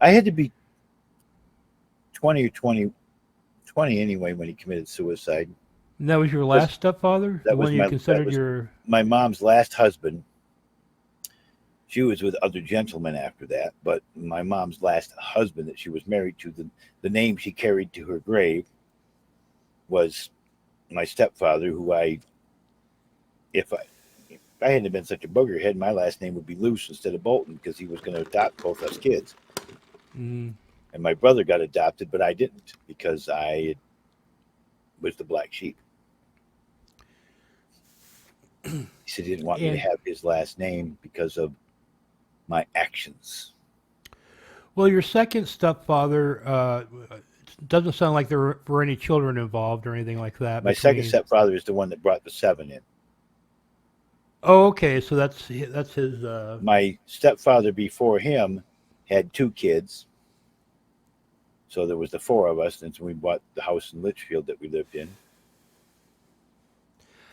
I had to be 20 or 20 anyway when he committed suicide. And that was your Because last stepfather, the that one was you my that considered was your. my mom's last husband. She was with other gentlemen after that, but my mom's last husband that she was married to, the name she carried to her grave was my stepfather, who if I, if I hadn't been such a boogerhead, my last name would be Luce instead of Bolton because he was going to adopt both us kids. Mm, And my brother got adopted, but I didn't because I was the black sheep. He said he didn't want me to and have his last name because of my actions. well, your second stepfather doesn't sound like there were any children involved or anything like that My second between. stepfather is the one that brought the seven in. Oh, okay, so that's his. My stepfather before him had two kids, so there was the four of us. And so we bought the house in Litchfield that we lived in,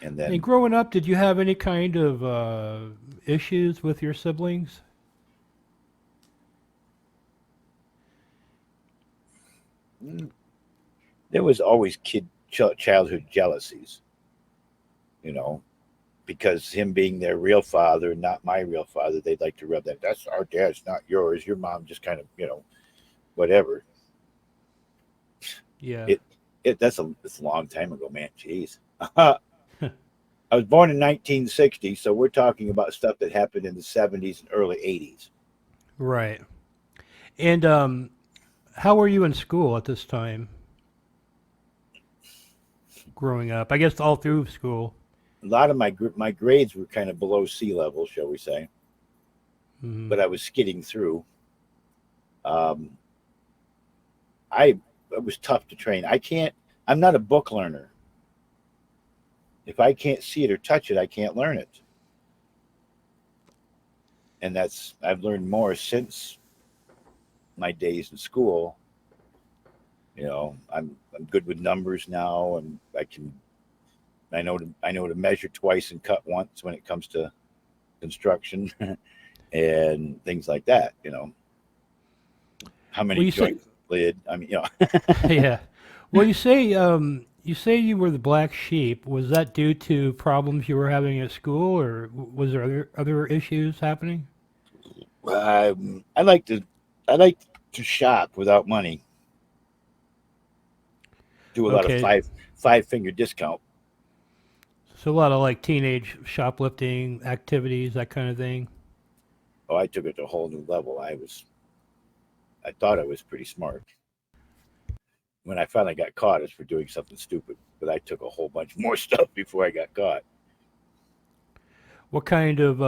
and And then growing up, did you have any kind of issues with your siblings? mm, there was always childhood jealousies, you know, because him being their real father, not my real father, they'd like to rub that. That's our dad's, not yours. Your mom just kind of, whatever. Yeah. It, it's a long time ago, man. Jeez. I was born in 1960, so we're talking about stuff that happened in the 70s and early 80s. Right. And how were you in school at this time, growing up? I guess all through school. A lot of my grades were kind of below sea level, shall we say, Hmm. but I was skidding through. Um, I it was tough to train. I can't. I'm not a book learner. If I can't see it or touch it, I can't learn it. And I've learned more since my days in school. I'm good with numbers now, and I know to measure twice and cut once when it comes to construction and things like that. How Well, many you say, joints lid? I mean, you know. yeah. Well, you say you were the black sheep. Was that due to problems you were having at school, or was there other issues happening? I like to shop without money. Do a lot of Okay, five finger discount. so a lot of like teenage shoplifting activities, that kind of thing. Oh, I took it to a whole new level. I thought I was pretty smart. When I finally got caught, it's for doing something stupid. But I took a whole bunch more stuff before I got caught. What kind of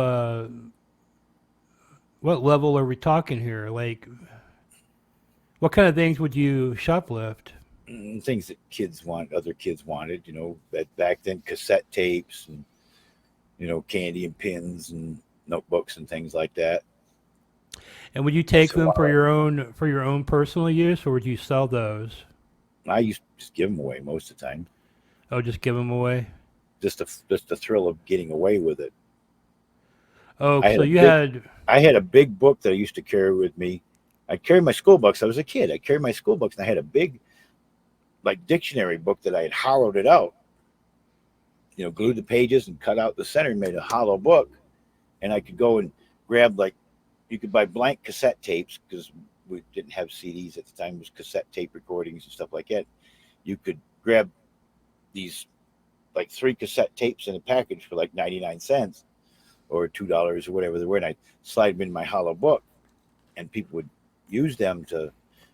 what level are we talking here? Like, what kind of things would you shoplift? Things that other kids wanted. That back then cassette tapes and candy and pins and notebooks and things like that. And would you I take still them want to. for your own personal use, or would you sell those? I used to just give them away most of the time. Oh, just give them away. Just the thrill of getting away with it. Oh, I had so a you big had. I had a big book that I used to carry with me. I carried my school books. I was a kid. I carried my school books, and I had a big like dictionary book that I had hollowed it out. Glued the pages and cut out the center and made a hollow book. And I could go and grab like you could buy blank cassette tapes because we didn't have CDs at the time. It was cassette tape recordings and stuff like that. You could grab these like three cassette tapes in a package for like 99 cents or $2 or whatever they were, and I slide them in my hollow book, and people would use them to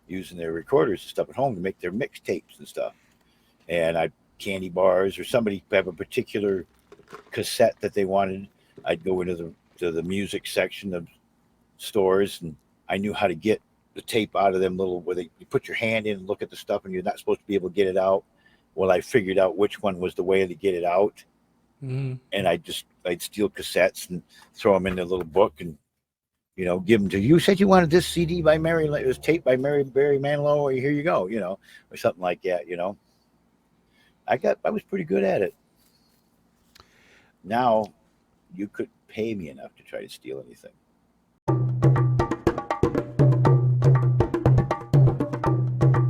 use in their recorders and stuff at home to make their mixtapes and stuff. And I candy bars or somebody have a particular cassette that they wanted. I'd go into the music section of stores, and I knew how to get the tape out of them little where you put your hand in and look at the stuff, and you're not supposed to be able to get it out. Well, I figured out which one was the way to get it out, Mm, and I'd steal cassettes and throw them in the little book and give them to you. Said you wanted this CD by Mary, it was tape by Mary Barry Manilow, or here you go, or something like that. I was pretty good at it. Now you couldn't pay me enough to try to steal anything.